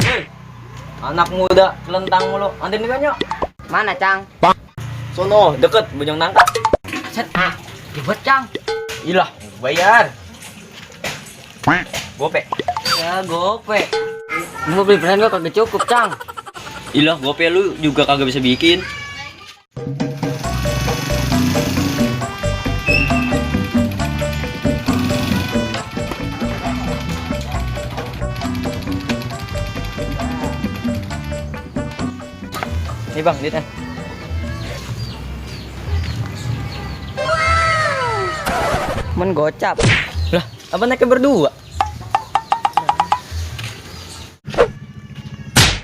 Hei, anak muda kelentang mulu. Antin kan yuk. Mana, Cang? Sono, deket Bojong Nangka. Set, ribet, Cang. Ilah, bayar. Gope. Ya, gope. Mau beli brand gua kagak cukup, Cang. Ilah, gope lu juga kagak bisa bikin. Nih bang, duitnya. Men gocap. Lah, apa naiknya berdua?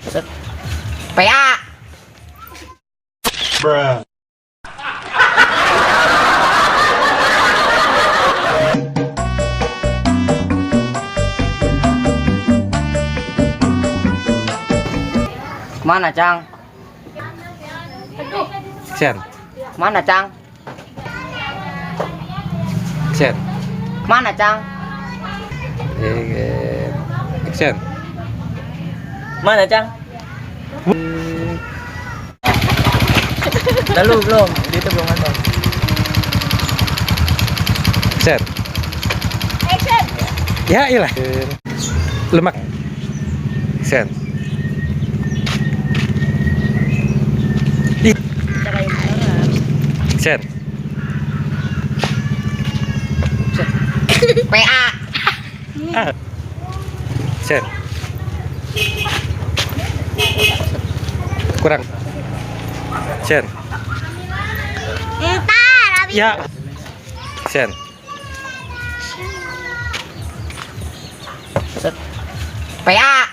Set. PA. Mana, Cang? Action. Mana, Cang? Action. Mana, Cang? Action. Mana, Cang? Lalu belum, duitnya belum ada. Action. Action. Ya iyalah. Lemak. Action. Action. PA. Action. Kurang. Action. Entar, habis Ya. Action. Set. PA.